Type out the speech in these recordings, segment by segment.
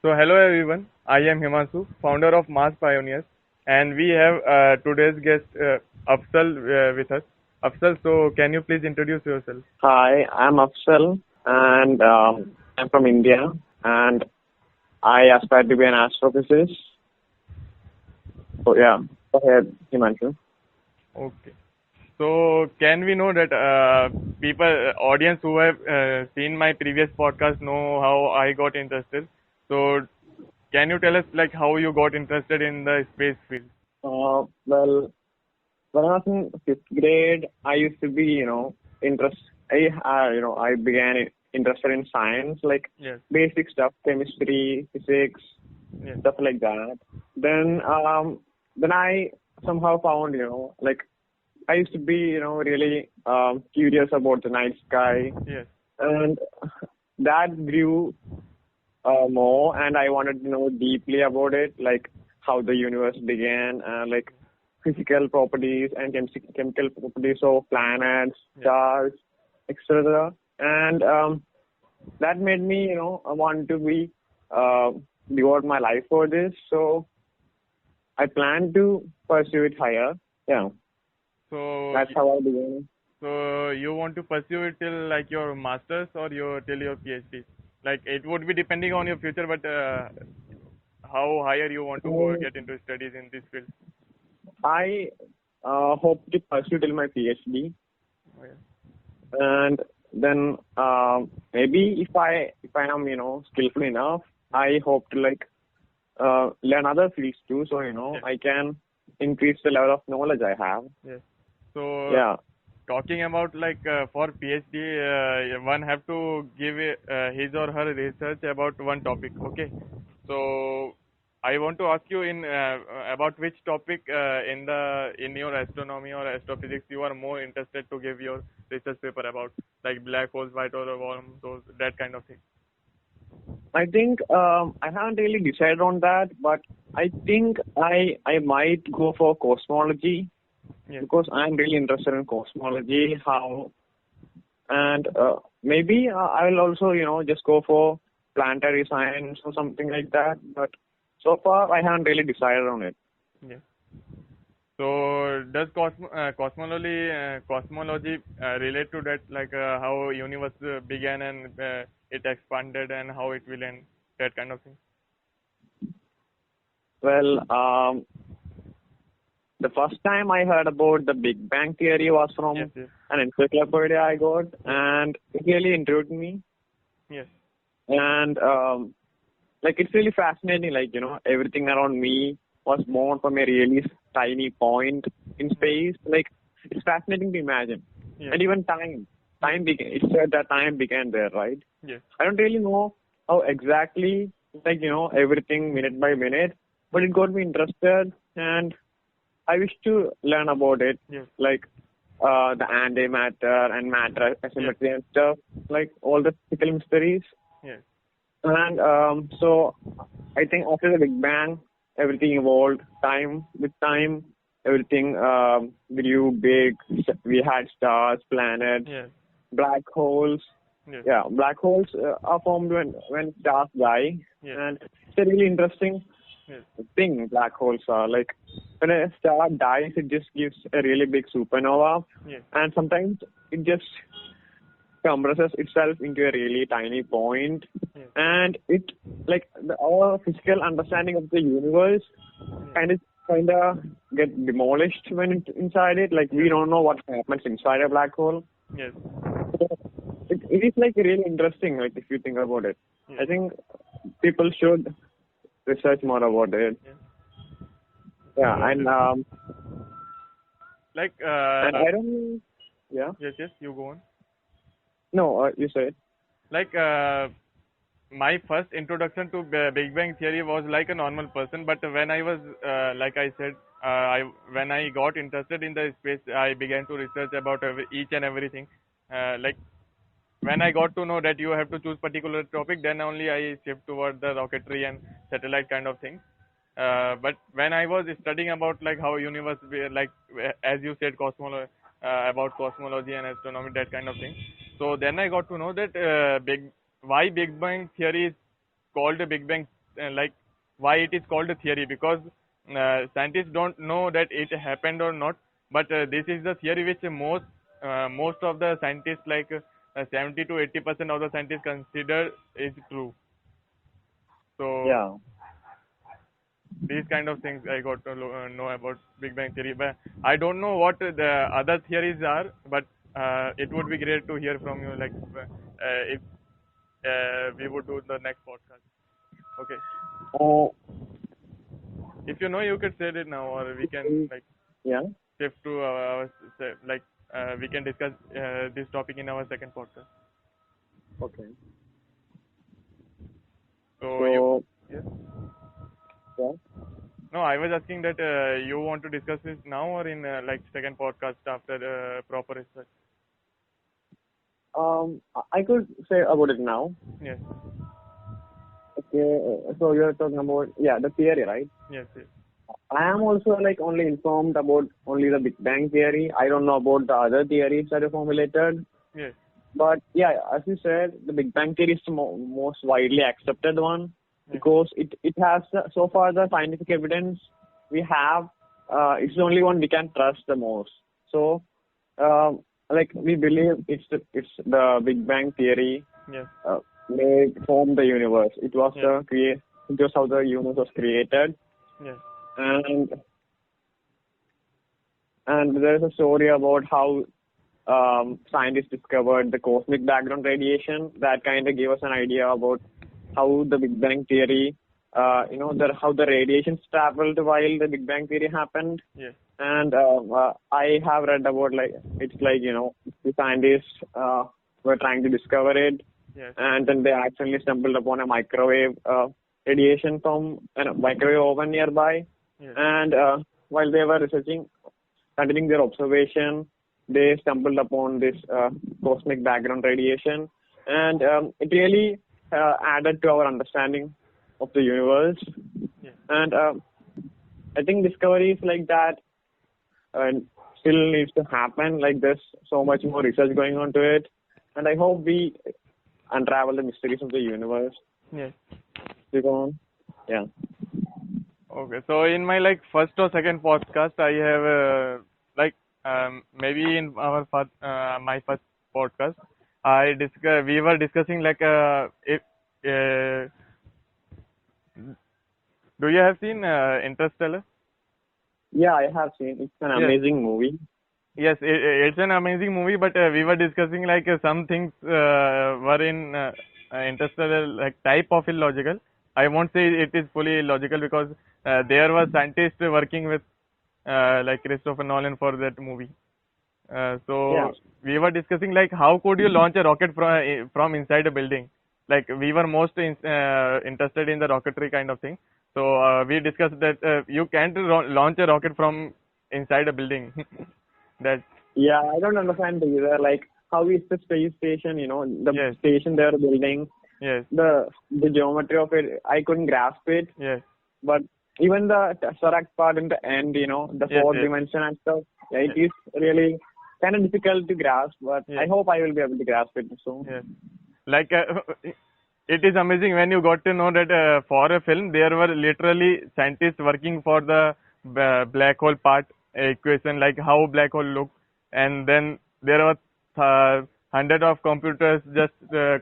So, hello everyone. I am Himanshu, founder of Mass Pioneers, and we have today's guest Afsal with us. Afsal, so can you please introduce yourself? Hi, I'm Afsal, and I'm from India, and I aspire to be an astrophysicist. So yeah, go ahead, Himanshu. Okay. So, can we know that audience who have seen my previous podcast know how I got interested? So, can you tell us like how you got interested in the space field? Well, when I was in fifth grade, I used to be, interest. I began interested in science, like Yes. basic stuff, chemistry, physics, Yes. stuff like that. Then I somehow found, like I used to be, really curious about the night sky, Yes. and that grew more, and I wanted to know deeply about it, like how the universe began, like physical properties and chemical properties of planets, Yes. stars, etc. And that made me, I want to be devote my life for this. So I plan to pursue it higher. Yeah, So, that's how I began. So you want to pursue it till like your masters or till your PhD? Like it would be depending on your future, but how higher you want to go Um, get into studies in this field? I hope to pursue till my PhD, Oh, yeah. and then maybe if I am skillful enough, I hope to like learn other fields too, so Yes. I can increase the level of knowledge I have. Yes. So Yeah. talking about like for PhD, one have to give his or her research about one topic. Okay. So I want to ask you in about which topic in your astronomy or astrophysics you are more interested to give your research paper about, like black holes, white or worm, those that kind of thing. I think I haven't really decided on that, but I think I might go for cosmology Yes. because I'm really interested in cosmology, how, and maybe I will also just go for planetary science or something like that. But so far I haven't really decided on it. Yes. So does cosmology relate to that, like how universe began and it expanded and how it will end, that kind of thing? Well, the first time I heard about the Big Bang theory was Yes. from Yes. an encyclopedia I got, Yes. and it really intrigued me. Yes. And like it's really fascinating. Like everything around me was born from a really tiny point in space. Like it's fascinating to imagine. Yes. And even time began. It said that time began there, right? Yes. I don't really know how exactly, like everything minute by minute, but it got me interested, and I wish to learn about it, Yes. like the antimatter and matter Yes. asymmetry and stuff, like all the physical mysteries. Yes. And so I think after the Big Bang, everything evolved. With time, everything grew big. We had stars, planets, Yes. black holes. Yes. Yeah, black holes are formed when stars die, Yes. and it's a really interesting Yes. thing. Black holes are like when a star dies, it just gives a really big supernova, Yes. and sometimes it just compresses itself into a really tiny point, Yes. and it like our physical understanding of the universe kind of get demolished when it's inside it. Like we Yes. don't know what happens inside a black hole. Yes. So it is like really interesting. Like if you think about it, Yes. I think people should research more about it. Yes. Yeah, So like and I don't. Yeah. yes. Yes. You go on. No, you said. Like my first introduction to Big Bang theory was like a normal person, but when I was like I said, when I got interested in the space, I began to research about each and everything. Like when I got to know that you have to choose particular topic, then only I shift toward the rocketry and satellite kind of things. But when I was studying about like how universe, like as you said, about cosmology and astronomy, that kind of thing. So then I got to know that why Big Bang theory is called a Big Bang like why it is called a theory, because scientists don't know that it happened or not, but this is the theory which most of the scientists, like 70 to 80% of the scientists consider is true. So Yeah. these kind of things I got to know about Big Bang Theory, but I don't know what the other theories are. But it would be great to hear from you, like if we would do the next podcast. Okay, Oh, if you know, you could say it now, or we can like yeah. shift to like we can discuss this topic in our second podcast. Okay. So you, So, yes. yeah. No, I was asking that you want to discuss this now or in like second podcast after proper research. I could say about it now. Yes, Okay. So you're talking about, yeah, the theory, right? yes, yes, I am also like only informed about only the Big Bang theory. I don't know about the other theories that are formulated. yes, But yeah, as you said, the Big Bang theory is the most widely accepted one yes, because it has so far the scientific evidence we have. It's the only one we can trust the most. So, like we believe it's the Big Bang theory yes, uh, made form the universe. It was yes, it was how the universe was created, yes, and there's a story about how scientists discovered the cosmic background radiation that kind of gave us an idea about how the Big Bang theory, how the radiations traveled while the Big Bang theory happened. yes, And I have read about like it's like the scientists were trying to discover it, yes, and then they accidentally stumbled upon a microwave radiation from a microwave oven nearby, yes, and while they were researching, continuing their observation, they stumbled upon this cosmic background radiation, and it really added to our understanding of the universe. yes. And I think discoveries like that uh, still needs to happen. Like there's so much more research going on to it, and I hope we unravel the mysteries of the universe. Yes. Because, yeah, Okay. So in my like first or second podcast, I have like maybe in our my first podcast, we were discussing like if uh, do you have seen Interstellar? yeah, I have seen. It's an Yes. amazing movie. Yes, it's an amazing movie, but we were discussing like some things were in Interstellar like type of illogical. I won't say it is fully logical because there were scientists working with like Christopher Nolan for that movie. Yeah, So we were discussing like how could you launch a rocket from inside a building? Like we were most interested in the rocketry kind of thing. So we discussed that you can't launch a rocket from inside a building. That yeah, I don't understand either. Like, how is the space station? The yes, station they're building, yes, the geometry of it, I couldn't grasp it. yes, But even the Tesseract part in the end, the yes, fourth yes, dimension and stuff, yeah, it yes, is really kind of difficult to grasp. But I yes, hope I will be able to grasp it soon. yes. Like it is amazing when you got to know that for a film there were literally scientists working for the black hole part equation, like how black hole look, and then there were hundred of computers just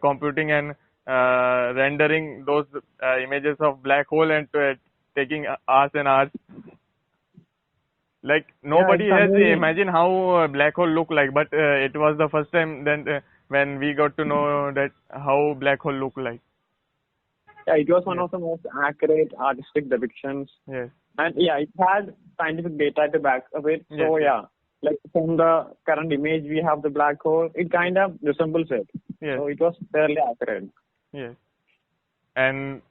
computing and rendering those images of black hole and taking hours and hours. Like Yeah, nobody it's has amazing. imagined how a black hole look like, but it was the first time then when we got to know that how black hole look like. Yeah, it was one Yes, of the most accurate artistic depictions. yes, And yeah, it had scientific data to back of it. yes, So yes, yeah, like from the current image we have the black hole, it kind of resembles it. yes, So it was fairly accurate. yes. And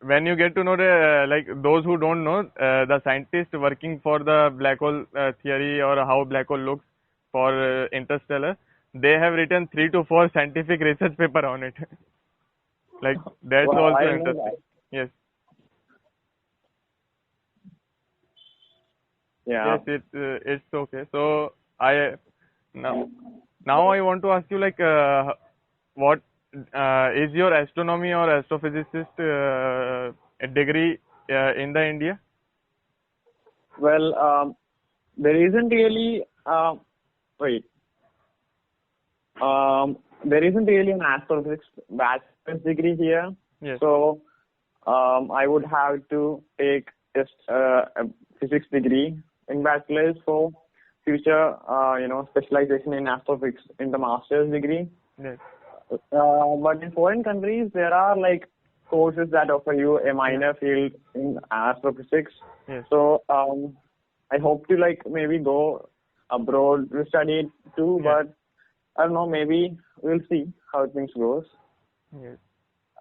when you get to know the like those who don't know, the scientists working for the black hole theory or how black hole looks for interstellar, they have written 3 to 4 scientific research paper on it. Like that's Wow, I also didn't know interesting. that. Yes. Yeah. Yes, it's okay. So I now I want to ask you like what is your astronomy or astrophysicist a degree in the India? Well, there isn't really. Wait. There isn't really an astrophysics bachelor's degree here. Yes. So I would have to take just a physics degree in bachelor's for future, specialization in astrophysics in the master's degree. Yes. But in foreign countries, there are like courses that offer you a minor field in astrophysics. Yes. So I hope to like maybe go abroad to study it too, Yes. but I don't know, maybe we'll see how things goes. Yes.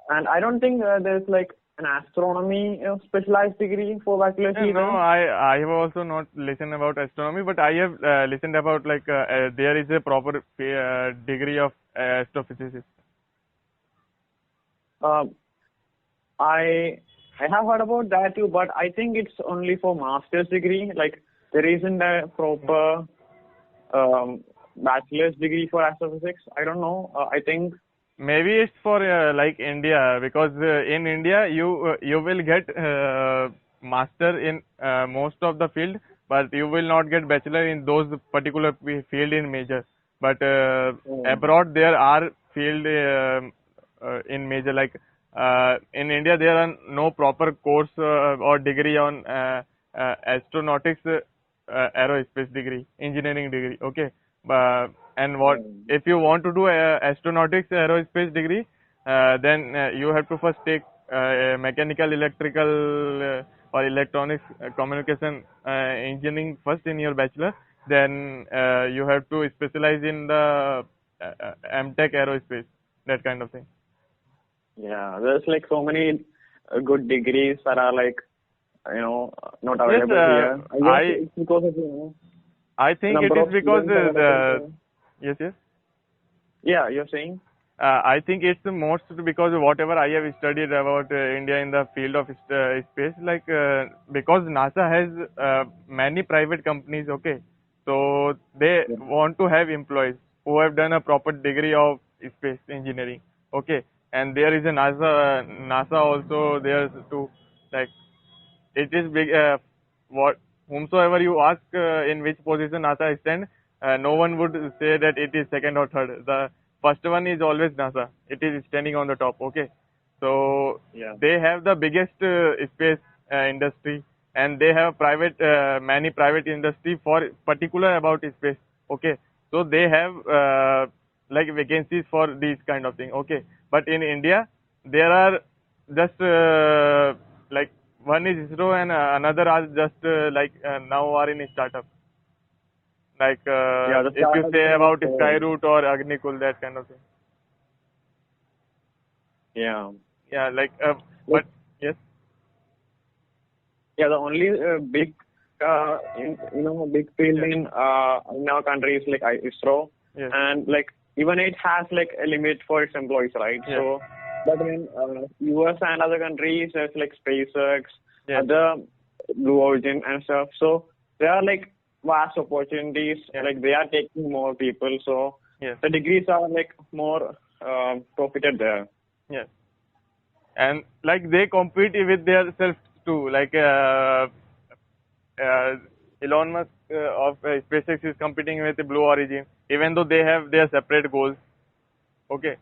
And I don't think there's like an astronomy specialized degree for bachelor's either. No, I have also not listened about astronomy, but I have listened about like there is a proper degree of astrophysicist. Um, I have heard about that too, but I think it's only for master's degree. Like there isn't a proper bachelor's degree for astrophysics. I don't know. I think Maybe it's for like India, because in India you will get master in most of the field, but you will not get bachelor in those particular field in major. But abroad there are field in major, like in India there are no proper course or degree on astronautics, aerospace degree, engineering degree. Okay, and what if you want to do astronautics aerospace degree, then you have to first take mechanical, electrical, or electronics, communication engineering first in your bachelor. Then you have to specialize in the MTech aerospace, that kind of thing. yeah, there's like so many good degrees that are like not Yes, available here. I guess I it's because of I think it number is of because students available. yes, yes. Yeah, you're saying? I think it's most because whatever I have studied about India in the field of space, like because NASA has many private companies, okay, so they Yeah. want to have employees who have done a proper degree of space engineering, okay, and there is a NASA also there to, like, it is big. What whomsoever you ask in which position NASA stand, no one would say that it is second or third. The first one is always NASA. It is standing on the top. Okay, so Yeah. they have the biggest space industry, and they have private many private industry for particular about space. Okay, so they have like vacancies for these kind of thing. Okay, but in India there are just like one is ISRO and another are just like now are in a startup. Like Yeah, the if you startups say are like about Skyroot or Agnikul, that kind of thing. yeah. Yeah, like Like but yes, yeah, the only big big field yeah, in our country is like ISRO, yes, and like even it has like a limit for its employees, right? yes, So, but in US and other countries, there's like SpaceX, yes, other Blue Origin and stuff. So there are like vast opportunities. yes, Like they are taking more people, so yes, the degrees are like more profited there. yes, and like they compete with themselves too. Like uh, Elon Musk of SpaceX is competing with Blue Origin, even though they have their separate goals. Okay,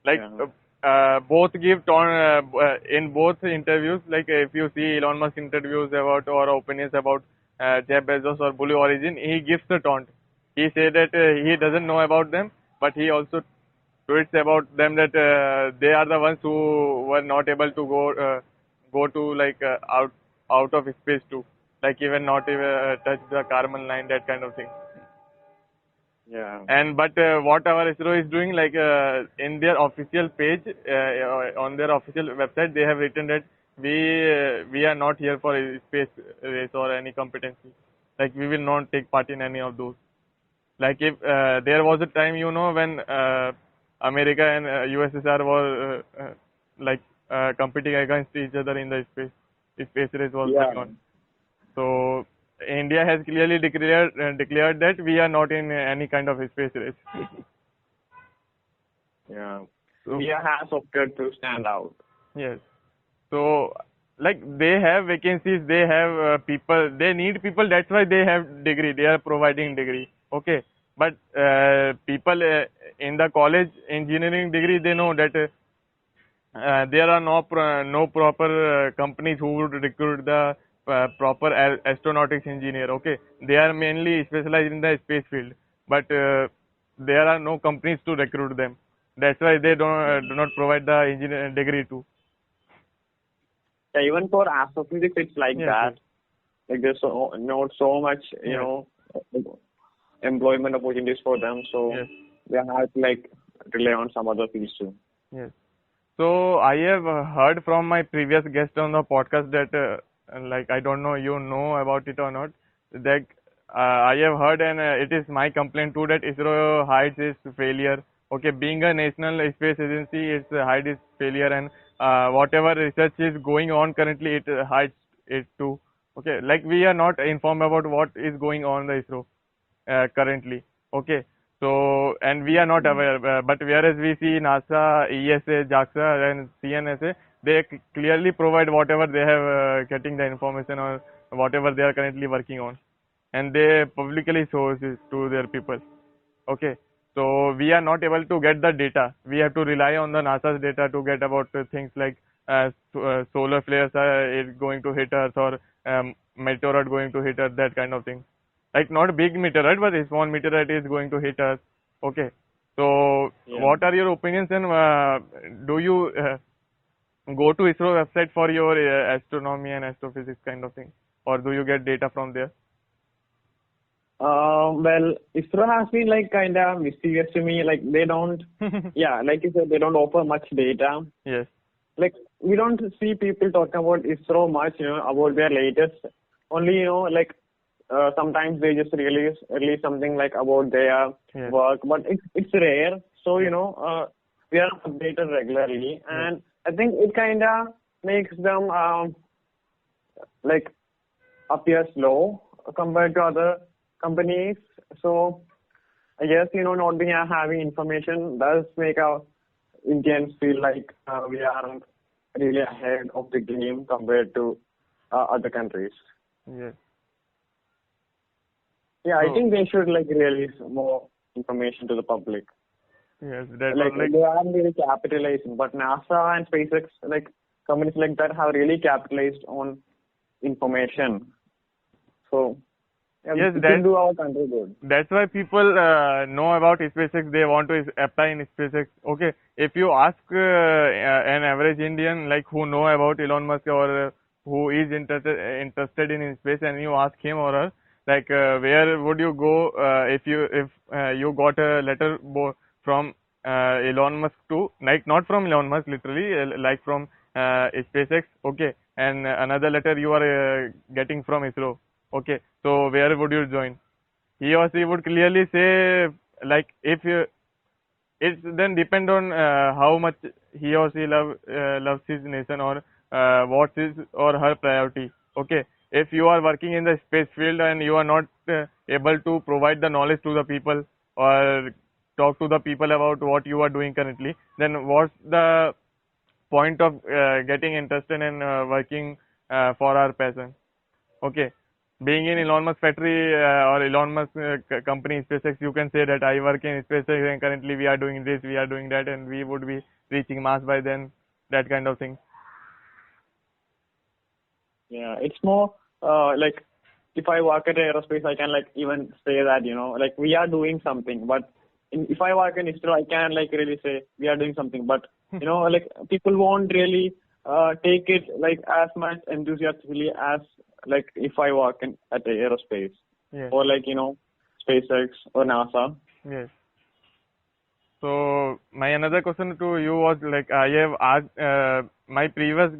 like Yeah. both give in both interviews. Like if you see Elon Musk interviews about or opinions about Jeff Bezos or Blue Origin, he gives the taunt. He said that he doesn't know about them, but he also tweets about them that they are the ones who were not able to go to like out of space too, like even not even touch the carbon line, that kind of thing. Yeah. And but what our ISRO is doing, like in their official page, on their official website, they have written that we are not here for a space race or any competency. Like we will not take part in any of those. Like if there was a time, when America and USSR were like competing against each other in the space race was Yeah. going on. So India has clearly declared that we are not in any kind of space race. Yeah. So India has opted to stand out. yes. So like they have vacancies, they have people, they need people. That's why they have degree. They are providing degree. Okay, but people in the college engineering degree, they know that there are no proper companies who would recruit the proper astronautics engineer. Okay, they are mainly specialized in the space field, but there are no companies to recruit them. That's why they don't do not provide the engineer degree too. Yeah, even for astrophysics, it's like Yes, that. yes, Like there's not so much, yes, employment opportunities for them. So yes, they have to like rely on some other fields too. yes. So I have heard from my previous guest on the podcast that, like, I don't know you know about it or not. That I have heard, and it is my complaint too, that ISRO hides its failure. Okay, being a national space agency, it hides its failure, and whatever research is going on currently, it hides it too. Okay, like we are not informed about what is going on in the ISRO currently. Okay, so and we are not Mm. aware, but whereas we see NASA, ESA, JAXA, and CNSA, they clearly provide whatever they have getting the information or whatever they are currently working on, and they publicly shows it to their people. Okay, so we are not able to get the data. We have to rely on the NASA's data to get about things like solar flares is going to hit Earth, or meteorite going to hit Earth, that kind of thing. Like not big meteorite, but a small meteorite is going to hit Earth. Okay, so Yeah. what are your opinions, and do you go to ISRO website for your astronomy and astrophysics kind of thing, or do you get data from there? Well, ISRO has been like kind of mysterious to me. Like they don't, yeah, like you said, they don't offer much data. Yes, Like we don't see people talking about ISRO much, about their latest. Only, like sometimes they just release something like about their yes, work, but it's rare. So yes, we are updated regularly, yes, and I think it kind of makes them like appear slow compared to other companies. So I guess not being having information does make our Indians feel like we aren't really ahead of the game compared to other countries. yes. Yeah, I So think they should like release more information to the public. yes, that was Like like they aren't really capitalizing, but NASA and SpaceX, like companies like that, have really capitalized on information. So yeah, yes, it will that do our country good. that's why people know about SpaceX. They want to apply in SpaceX. Okay, if you ask an average Indian like who know about Elon Musk, or who is interested in space, and you ask him or her like where would you go if you got a letter from Elon Musk to, like not from Elon Musk literally, like from SpaceX. Okay, and another letter you are getting from ISRO. Okay, so where would you join? He or she would clearly say, like, if you, it's then depend on how much he or she loves his nation, or what's his or her priority. Okay, if you are working in the space field and you are not able to provide the knowledge to the people, or talk to the people about what you are doing currently, then what's the point of getting interested in working for our passion? Okay, being in Elon Musk factory or Elon Musk company SpaceX, you can say that I work in SpaceX and currently we are doing this, we are doing that, and we would be reaching Mars by then. That kind of thing. Yeah, it's more like if I work at aerospace, I can like even say that like we are doing something. But if I work in ISRO, I can like really say we are doing something. But like people won't really take it like as much enthusiastically as like if I work in at the aerospace Yes, or like SpaceX or NASA. yes. So my another question to you was like I have asked my previous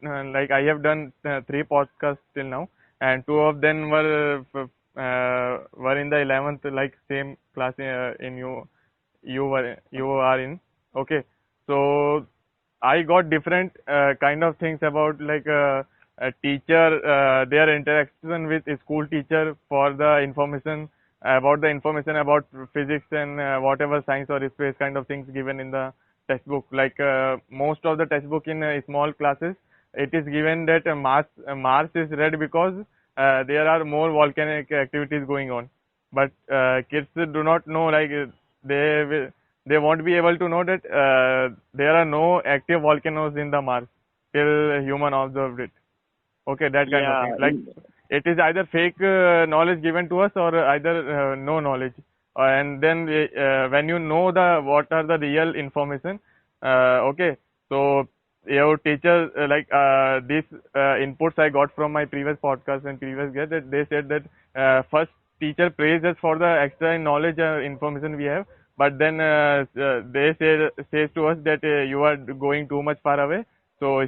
like I have done three podcasts till now, and two of them were in the 11th, like same class in you are in. Okay, so I got different kind of things about like a teacher, their interaction with a school teacher for the information about physics and whatever science or space kind of things given in the textbook. Like most of the textbook in small classes, it is given that Mars is red because there are more volcanic activities going on. But kids do not know, like they won't be able to know that there are no active volcanoes in the Mars till human observed it. Okay, that kind of Yeah, thing. Like it is either fake knowledge given to us or either no knowledge. And then when you know the what are the real information, okay, so your teacher these inputs I got from my previous podcast and previous guest, that they said that first teacher praised us for the extra knowledge information we have, but then they says to us that you are going too much far away, so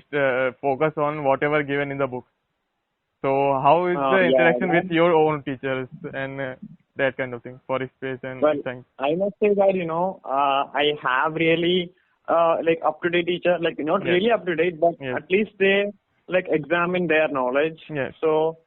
focus on whatever given in the book. So how is the yeah. interaction with your own teachers and that kind of thing for space and Well, science? I must say that, I have really, like up to date teacher, like not Yes, really up to date, but yes, at least they like examine their knowledge. yes, So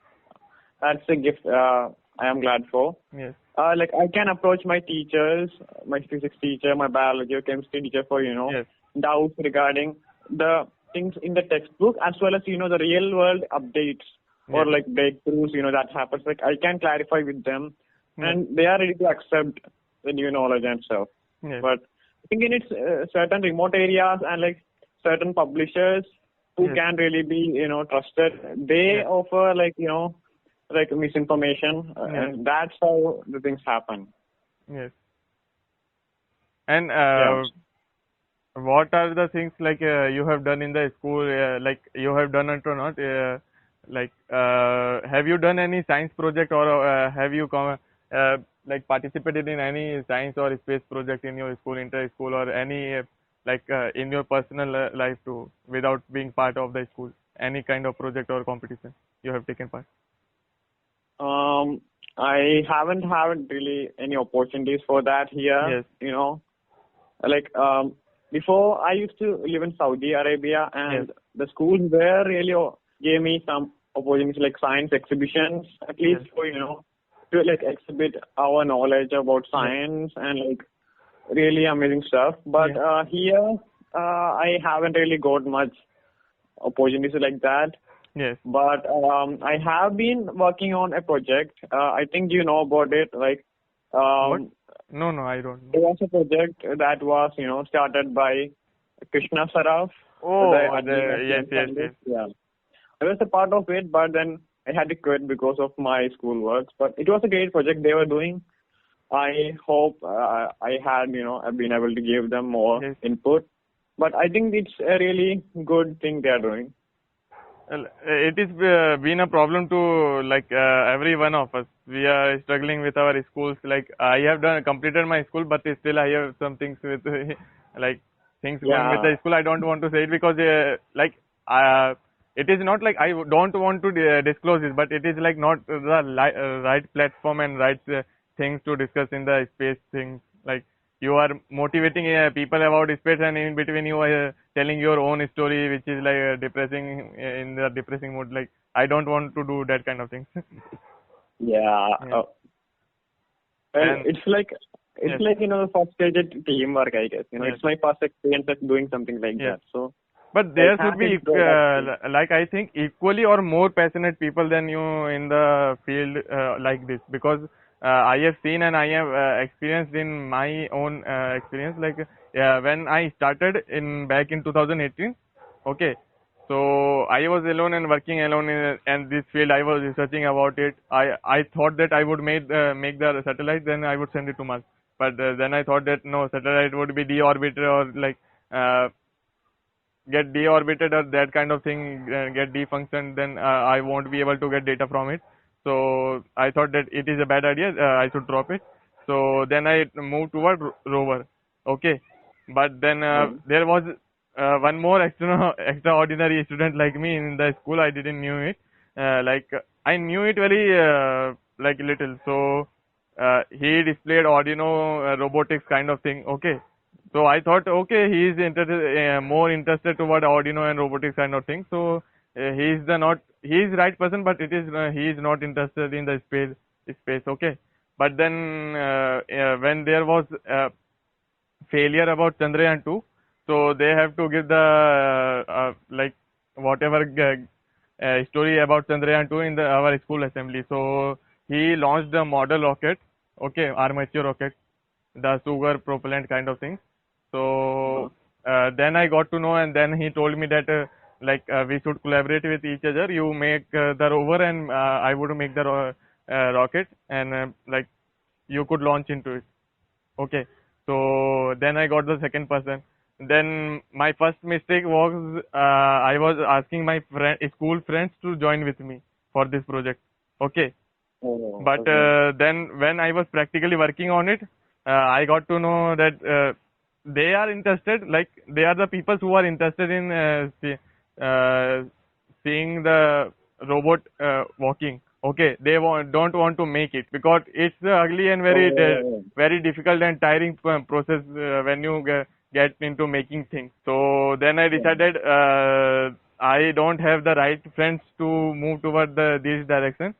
that's a gift, I am glad for. yes, Like I can approach my teachers, my physics teacher, my biology or chemistry teacher for, yes, doubts regarding the things in the textbook as well as, the real world updates or yes, like breakthroughs, that happens. Like I can clarify with them yes, and they are ready to accept the new knowledge and stuff. yes, But I think in its certain remote areas and like certain publishers who yes, can really be, trusted, they yes, offer like, like misinformation, yes, and that's how the things happen. yes. And Yeah. what are the things like you have done in the school, like you have done it or not? Have you done any science project or have you like participated in any science or space project in your school, inter school, or any in your personal life too, without being part of the school? Any kind of project or competition you have taken part? Um, I haven't had really any opportunities for that here. Yes, Like before I used to live in Saudi Arabia, yes, and the schools there really gave me some opportunities like science exhibitions, at yes, least for to like exhibit our knowledge about yes, science and like really amazing stuff. But yes, here I haven't really got much opportunities like that. yes. But I have been working on a project. I think you know about it. Like What? um, No, no, I don't know. there was a project that was started by Krishna Saraf, the Oh, admin of yes, yes, yes. Yeah, I was a part of it, but then I had to quit because of my school work. But it was a great project they were doing. I hope I had I've been able to give them more Yes. input. But I think it's a really good thing they are doing. Well, it is been a problem to every one of us. We are struggling with our schools. Like I have done completed my school, but still I have some things with like things going with Yeah, the school. I don't want to say it because it is not like I don't want to disclose it, but it is like not the right platform and right things to discuss in the space things. Like you are motivating people about space, and in between you are telling your own story, which is like depressing in the depressing mood. Like I don't want to do that kind of things. yeah. Yeah. Well, And it's yes, like the first stage at teamwork, I guess. yes, It's my first experience of doing something like yes. that. So But it there has should its be, drawbacks too. like I think, equally or more passionate people than you in the field like this, because I have seen and I have experienced in my own experience. Like when I started in back in 2018, okay, so I was alone and working alone in this field. I was researching about it. I thought that I would make the satellite, then I would send it to Mars. But then I thought that no, satellite would be deorbited or like. Get deorbited or that kind of thing, get defunctioned, then I won't be able to get data from it. So I thought that it is a bad idea. I should drop it. So then I moved toward rover. Okay, but then Um, there was one more extraordinary student like me in the school. I didn't knew it. I knew it very like little. So he displayed Arduino robotics kind of thing. Okay, so I thought, okay, he is more interested toward Arduino and robotics kind of thing. So he is right person, but it is he is not interested in the space. Okay, but then when there was failure about Chandrayaan 2, so they have to give the like whatever story about Chandrayaan 2 in our school assembly. So he launched the model rocket, okay, armature rocket, the sugar propellant kind of thing. Uh-huh. So then I got to know, and then he told me that we should collaborate with each other. You make the rover, and I would make the rocket, and you could launch into it. Okay. So then I got the second person. Then my first mistake was I was asking my school friends to join with me for this project. Okay. Oh, But okay. then when I was practically working on it, I got to know that they are interested, like they are the people who are interested in uh, seeing the robot walking. Okay, they don't want to make it because it's ugly and Oh, very difficult and tiring process when you get into making things. So then I yeah. decided I don't have the right friends to move toward this direction.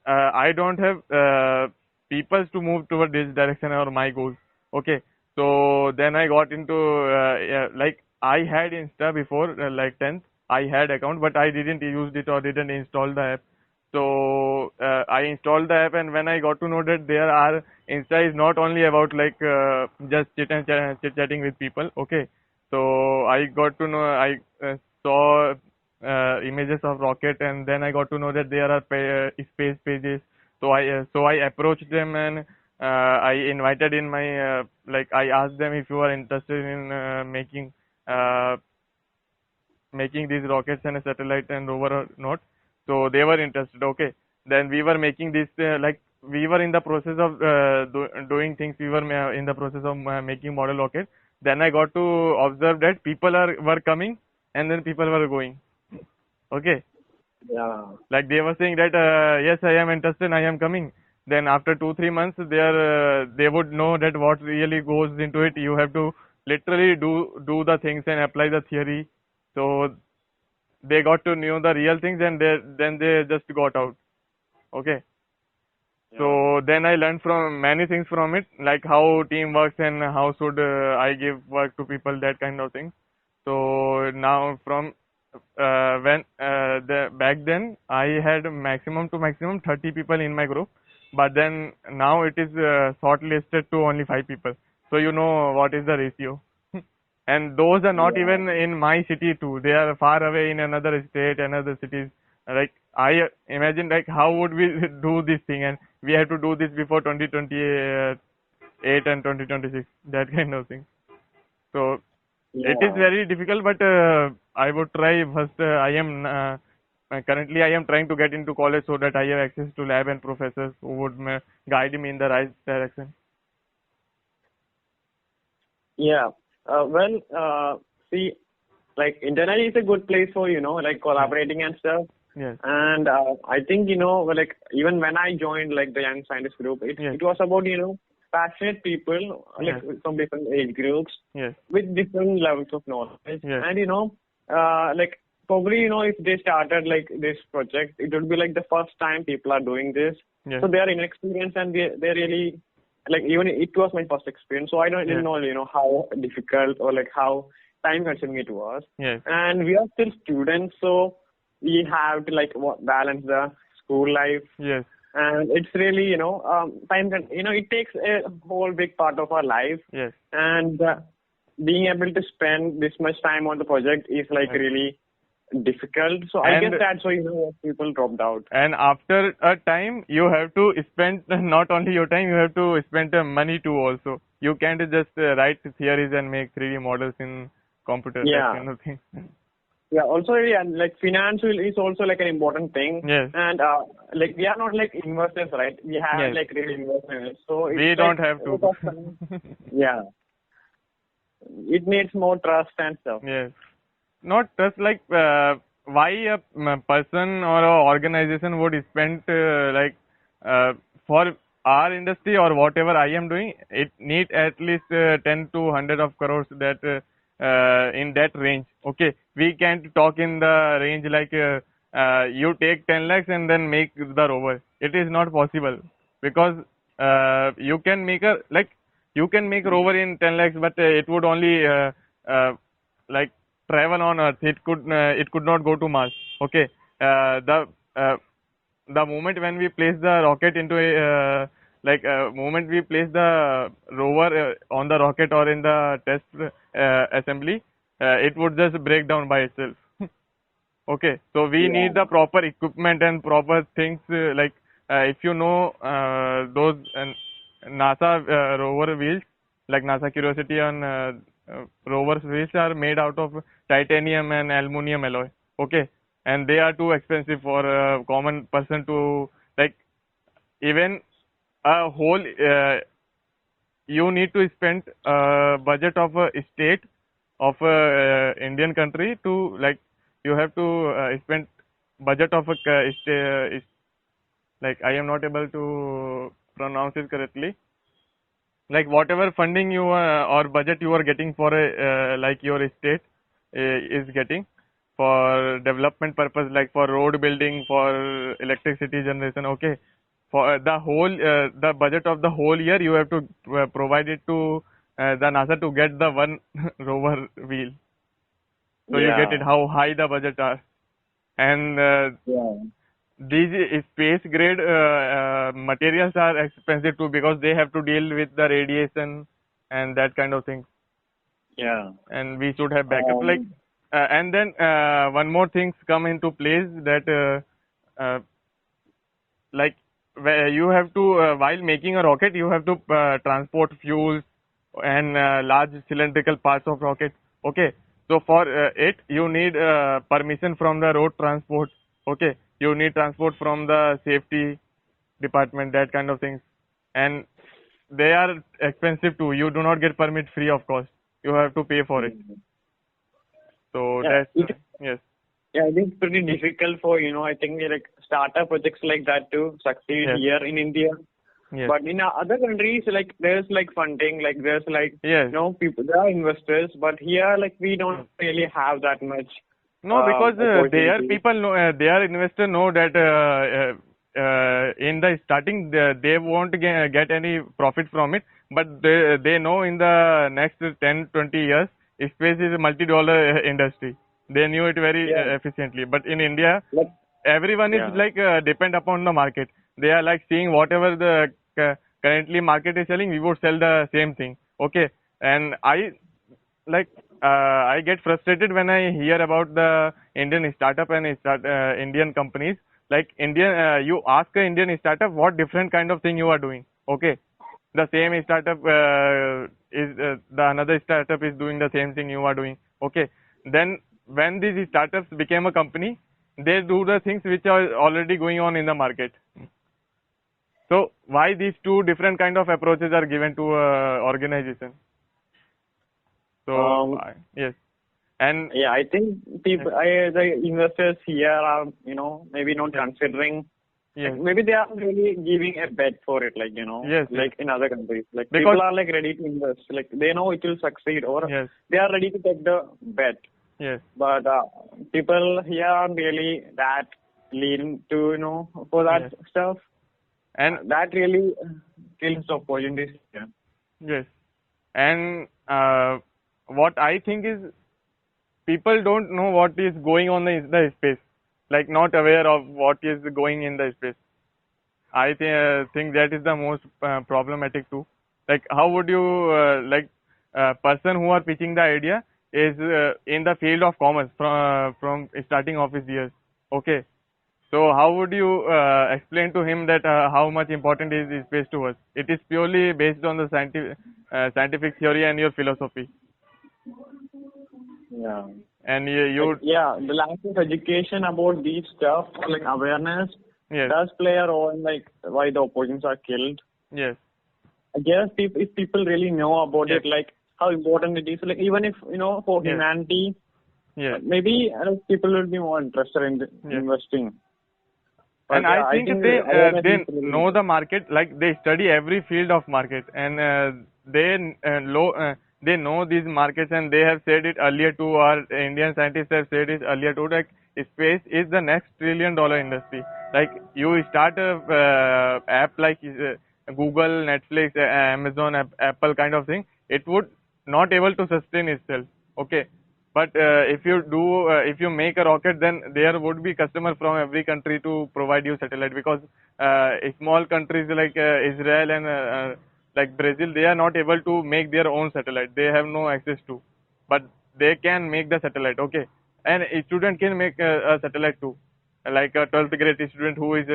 I don't have people to move toward this direction or my goals. Okay, so then I got into like I had Insta before like 10th. I had account, but I didn't use it or didn't install the app. So I installed the app, and when I got to know that there are Insta is not only about just chit chatting with people. Okay, so I got to know I saw images of rocket, and then I got to know that there are space pages. So I approached them, and I invited in my I asked them if you are interested in uh, making these rockets and a satellite and rover or not. So they were interested. Okay, then we were making this we were in the process of doing things. We were in the process of making model rockets. Then I got to observe that people were coming, and then people were going. Okay, Yeah. like they were saying that yes, I am interested, I am coming. Then after 2 3 months, they would know that what really goes into it. You have to literally do the things and apply the theory. So they got to know the real things, and then they just got out. Okay, Yeah. so then I learned from many things from it, like how team works and how should I give work to people, that kind of thing. So now from when back then I had maximum to maximum 30 people in my group, but then now it is shortlisted to only 5 people. So you know what is the ratio. And those are not Yeah. even in my city too. They are far away in another state, another cities. Like I imagine like how would we do this thing, and we have to do this before 2028 and 2026, that kind of thing. So it is Yeah. very difficult, but I would try first. I am currently I am trying to get into college so that I have access to lab and professors who would guide me in the right direction. Yeah. Well, see, like internet is a good place for, like Yes, collaborating and stuff. yes, And I think, like even when I joined like the Young Scientist group, yes, it was about, passionate people like yes, from different age groups yes, with different levels of knowledge. yes, And, like probably, if they started like this project, it would be like the first time people are doing this. yes, So they are inexperienced and they really like even it was my first experience. So I didn't yes, know, how difficult or like how time consuming it was. yes, And we are still students, so we have to like balance the school life, yes, and it's really it takes a whole big part of our life, yes, and being able to spend this much time on the project is like yes. really difficult. So I guess And that's why people dropped out. and after a time, you have to spend not only your time, you have to spend money too also. You can't just write theories and make 3D models in computer, that Yeah. kind of thing. Yeah, also, yeah, like financial is also like an important thing, Yes, and like we are not like investors, right? We haven't yes. like really invested, so it's We like don't have a to. lot of time. Yeah, it needs more trust and stuff. Yes. Not just why a person or a organization would spend for our industry or whatever I am doing, it need at least 10 to 100 of crores, that in that range. Okay, we can't talk in the range you take 10 lakhs and then make the rover. It is not possible because you can make you can make rover in 10 lakhs, but it would only uh, like travel on Earth. It could not go to Mars. Okay, uh, the moment when we place the rocket into a moment we place the rover on the rocket or in the test assembly, it would just break down by itself. Okay, so we Yeah. need the proper equipment and proper things if you know those NASA rover wheels, like NASA Curiosity and rover wheels are made out of titanium and aluminum alloy. Okay, and they are too expensive for a common person to like even a whole you need to spend budget of a state of a Indian country to like you have to spend budget of a like I am not able to pronounce it correctly, like whatever funding you or budget you are getting for a like your state is getting for development purpose, like for road building, for electricity generation. Okay, for the whole the budget of the whole year you have to provide it to the NASA to get the one rover wheel. So you get it Yeah. how high the budget are. And Yeah. these space grade materials are expensive too, because they have to deal with the radiation and that kind of thing. Yeah. And we should have backup, like Um. and then one more things come into place, that like where you have to while making a rocket you have to transport fuels and large cylindrical parts of rocket. Okay, so for it you need permission from the road transport. Okay, you need transport from the safety department, that kind of things, and they are expensive too. You do not get permit free of cost, you have to pay for it. So Yeah. that's yes. Yeah, I think it's pretty difficult for, I think like startup projects like that to succeed Yes. here in India. Yes. But in other countries, like there's like funding, like there's like, Yes. people, there are investors, but here like we don't really have that much No, because their opportunity. people know, their investor know that in the starting they won't get any profit from it, but they know in the next 10-20 years space is a multi-dollar industry. They knew it very Yeah, efficiently. But in India, like, everyone is yeah, like depend upon the market. They are like seeing whatever the currently market is selling, we would sell the same thing. Okay, and like I get frustrated when I hear about the Indian startup and Indian companies. Like you ask an Indian startup what different kind of thing you are doing. Okay, the same startup is the another startup is doing the same thing you are doing. Okay, then when these startups became a company, they do the things which are already going on in the market. So why these two different kind of approaches are given to organization? So um, yes, and yeah, I think yes, the investors here are, maybe not yes, considering. Like yes, maybe they are really giving a bet for it, like yes, yes, like in other countries, like because people are like ready to invest, like they know it will succeed, or yes, they are ready to take the bet. yes, But people here aren't really that lean to for that yes, stuff. and That really kills the opportunities here. yes, and what I think is people don't know what is going on in the space, like not aware of what is going in the space. I think that is the most problematic too. Like, how would you person who are pitching the idea is in the field of commerce from starting of his years. Okay, so how would you explain to him that how much important is space to us? It is purely based on the scientific theory and your philosophy, Yeah. and Like, you yeah, the lack of education about these stuff, or like awareness, yes, does play a role in like why the opponents are killed. yes, I guess if people really know about yes, it, like how important it is, like even if for yes, humanity, yes, maybe people will be more interested in yes. investing. And But I I think think awareness they is really know the important. market, like they study every field of market, and they know these markets, and they have said it earlier too. Our Indian scientists have said it earlier too. Like space is the next $1 trillion industry. Like you start a app like Google, Netflix, Amazon, Apple kind of thing, it would not able to sustain itself. Okay, But if you make a rocket, then there would be customer from every country to provide you satellite, because small countries like Israel and like Brazil, they are not able to make their own satellite. They have no access to, but they can make the satellite. Okay, and a student can make a satellite too, like a 12th grade student who is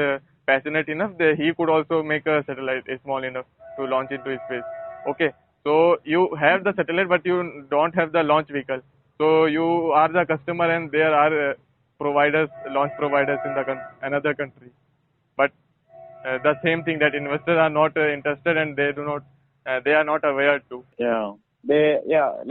passionate enough, he could also make a satellite small enough to launch into space. Okay, so you have the satellite, but you don't have the launch vehicle. So you are the customer, and there are providers, launch providers in the another country. But the same thing, that investors are not interested, and they do not, they are not aware too. Yeah.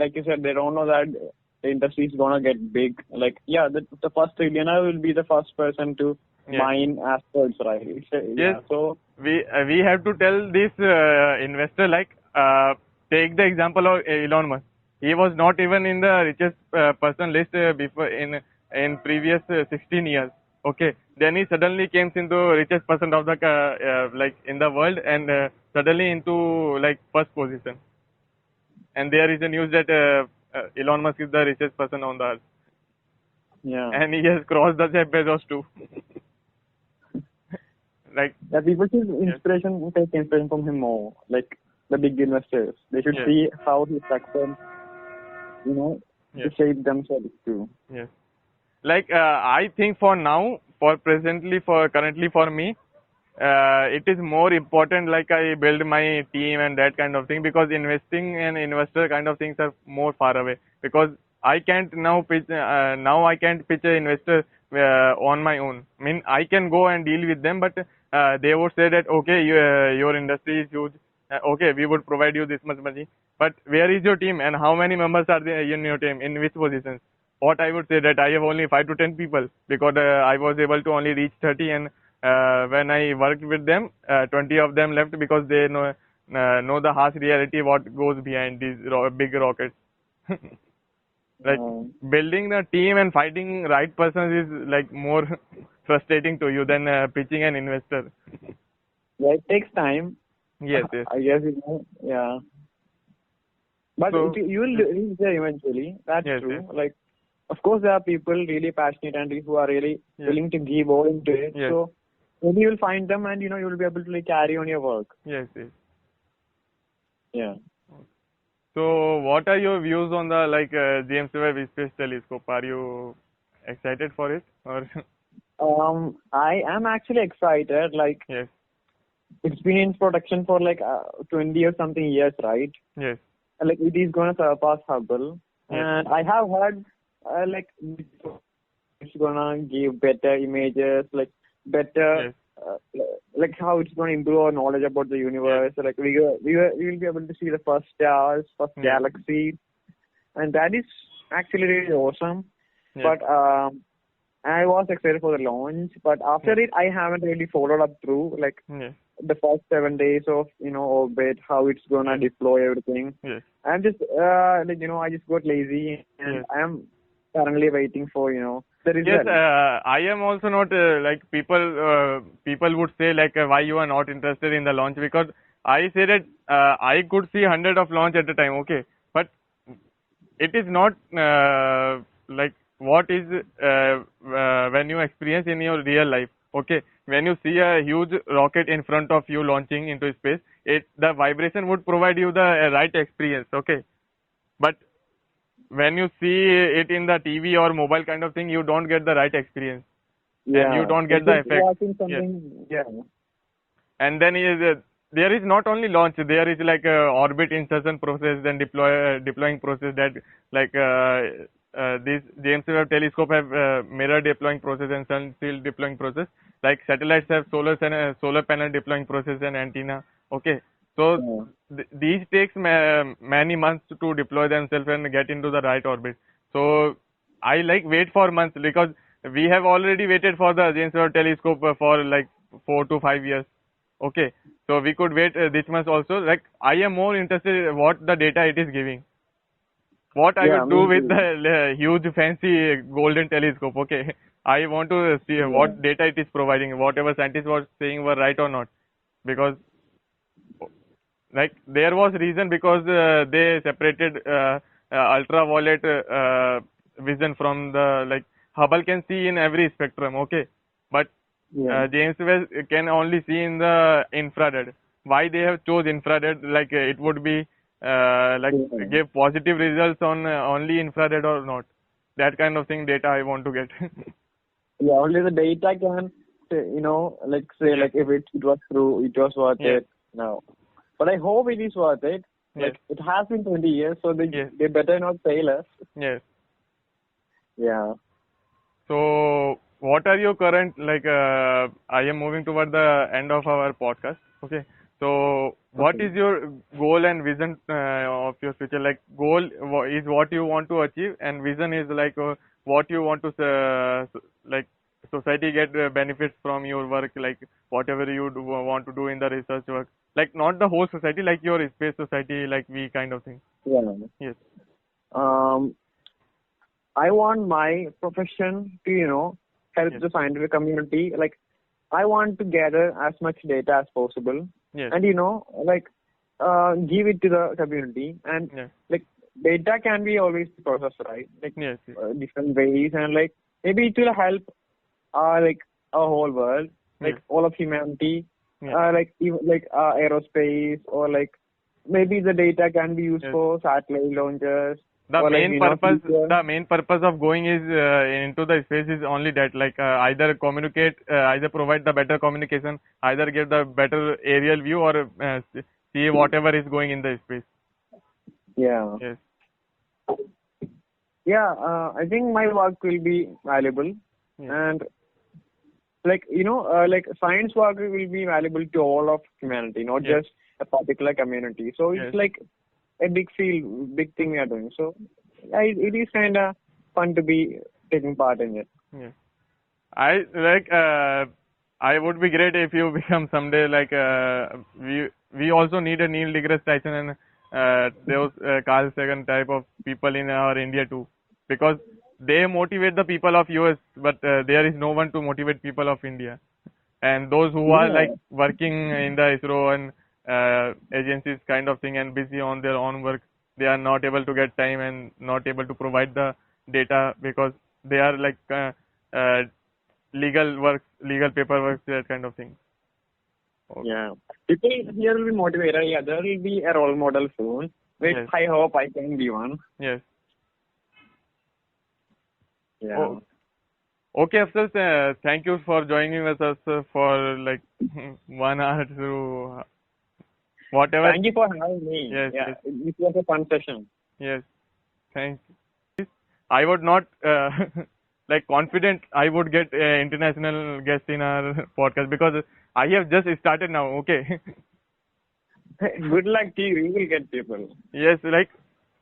Like you said, they don't know that the industry is gonna get big. Like, yeah, the first trillionaire will be the first person to Yes. mine asteroids, right? Yes. So We have to tell this investor, like, take the example of Elon Musk. He was not even in the richest person list before in previous 16 years. Okay, then he suddenly came into richest person of the like in the world, and suddenly into like first position. And there is a news that Elon Musk is the richest person on the earth, yeah, and he has crossed the Jeff Bezos too. Like, yeah, people should yes, take inspiration from him more. Like the big investors, they should yes, see how he succeeds, you know, to yes, shape themselves too. yes. Like, I think for now, for presently, for currently for me, it is more important, like, I build my team and that kind of thing, because investing and investor kind of things are more far away, because I can't now I can't pitch an investor on my own. I mean, I can go and deal with them, but they would say that, okay, your industry is huge, okay, we would provide you this much money, but where is your team, and how many members are there in your team, in which positions? What I would say, that I have only 5 to 10 people, because I was able to only reach 30, and when I worked with them, 20 of them left because they know the harsh reality what goes behind these big rockets. Like, Um, building the team and finding right persons is like more frustrating to you than pitching an investor. yeah, it takes time. Yes, yes. I guess yeah. But So, you will yes, reach there eventually. That's yes, yes, true. Like, of course, there are people really passionate and who are really yes, willing to give all into it. yes, So maybe you'll find them, and you will be able to like carry on your work. yes, yes. Yeah. So, what are your views on the, like, James Webb Space Telescope? Are you excited for it, or? I am actually excited. Like, Yes, it's been in production for like 20 or something years, right? yes, And, like, it is gonna surpass Hubble, yes, and I have heard like it's gonna give better images, like better, yes, uh, like how it's gonna improve our knowledge about the yes, universe. Like we will be able to see the first stars, first yes, galaxies, and that is actually really awesome. yes, But I was excited for the launch, but after yes, it, I haven't really followed up through like yes, the first 7 days of orbit, how it's gonna yes, deploy everything. yes, I'm just like I just got lazy, and yes. I am currently waiting for the Yes, result. I am also not like people would say, like, why you are not interested in the launch, because I say that I could see hundred of launch at a time, okay, but it is not like what is when you experience in your real life. Okay, when you see a huge rocket in front of you launching into space, the vibration would provide you the right experience. Okay, but when you see it in the TV or mobile kind of thing, you don't get the right experience, and you Yeah, don't get it's the just effect. watching Yes, something. Yeah, and then there is not only launch, there is like a orbit insertion process, then deploying process, that like this James Webb telescope have mirror deploying process and sun shield deploying process, like satellites have solar panel deploying process and antenna. Okay, so yeah, these takes many months to deploy themselves and get into the right orbit. So I like wait for months, because we have already waited for the James Webb telescope for like 4 to 5 years. Okay, so we could wait this much also. Like, I am more interested in what the data it is giving. What I yeah. would do Me with too. the huge fancy golden telescope. Okay, I want to see Yeah, what data it is providing. Whatever scientists were saying were right or not, because like there was reason, because they separated ultraviolet vision from the like Hubble can see in every spectrum, okay, but Yeah. James Webb can only see in the infrared. Why they have chose infrared? Like it would be like Yeah. give positive results on only infrared or not? That kind of thing data I want to get. Yeah, only the data can say, like say Yes, like if it was true, it was worth yes, it. No. But I hope it is worth it. yes, Like it has been 20 years, so they yes, they better not fail us. yes. Yeah. So, what are your current like? I am moving toward the end of our podcast. Okay. So, what Okay. is your goal and vision of your future? Like, goal is what you want to achieve, and vision is like what you want to like society get benefits from your work. Like, whatever you want to do in the research work. Like, not the whole society, like your space society, like we kind of thing. Yeah. Yes. Um, I want my profession to, help Yes. the scientific community. Like, I want to gather as much data as possible, Yes. and like, give it to the community. And Yes. like, data can be always processed, right? Like, Yes. Yes. different ways, and like maybe it will help, like our whole world, like Yes. all of humanity, Yes. like even like aerospace, or like maybe the data can be used Yes. for satellite launches, the or like main purpose future. the main purpose of going is into the space is only that like either communicate either provide the better communication, either give the better aerial view, or see whatever is going in the space. Yeah. Yes. Yeah, I think my work will be valuable, Yes. and like like science work will be valuable to all of humanity, not Yes. just a particular community. So it's Yes. like a big field, big thing we are doing. So it is kind of fun to be taking part in it. Yes. I like I would be great if you become someday like we also need a Neil deGrasse Tyson and those Carl Sagan type of people in our India too, because they motivate the people of US, but there is no one to motivate people of India, and those who are Yeah, like working in the ISRO and agencies kind of thing and busy on their own work, they are not able to get time and not able to provide the data because they are like legal work, legal paperwork, that kind of thing. Okay. yeah. People here will be motivated. Yeah, there will be a role model soon, which Yes. I hope I can be one. Yes. Yeah. Oh, okay, Afsal. Thank you for joining with us for like 1 hour through whatever. Thank you for having me. Yes. Yeah, Yes. it was a fun session. Yes. Thank you. I would not like confident I would get international guests in our podcast because I have just started now. Okay. Good luck to you. You will get people. Yes, like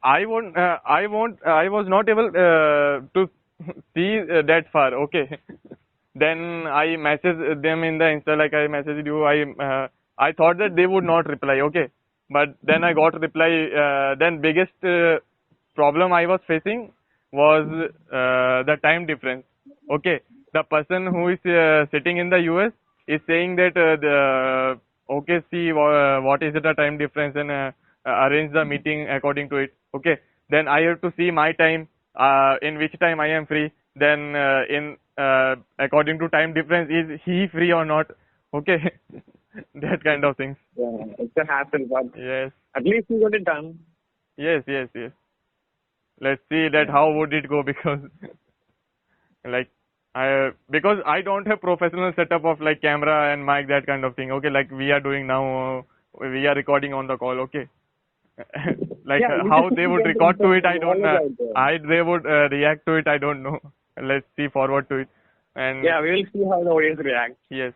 I was not able to see that far. Okay. Then I messaged them in the Insta, like I messaged you. I thought that they would not reply. Okay. But then I got reply. Then biggest problem I was facing was the time difference. Okay. The person who is sitting in the US is saying that okay, see what is the time difference, and arrange the meeting according to it. Okay. Then I have to see my time, in which time I am free. Then in according to time difference, is he free or not? Okay. That kind of things. Yeah, it's a hassle, but Yes. at least you got it done. Yes. Yes. Yes. Let's see that Yeah. how would it go because like because I don't have professional setup of like camera and mic, that kind of thing. Okay, like we are doing now, we are recording on the call. Okay. Like Yeah, we how just they need to would get record to it, I the don't knowledge out there. I they would react to it, I don't know. Let's see forward to it. And Yeah, we will see how the audience reacts. yes,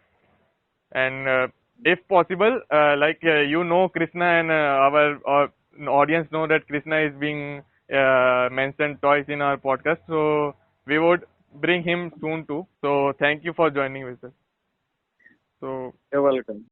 and if possible, like Krishna, and our audience know that Krishna is being mentioned twice in our podcast, so we would bring him soon too. So thank you for joining with us. So You're welcome.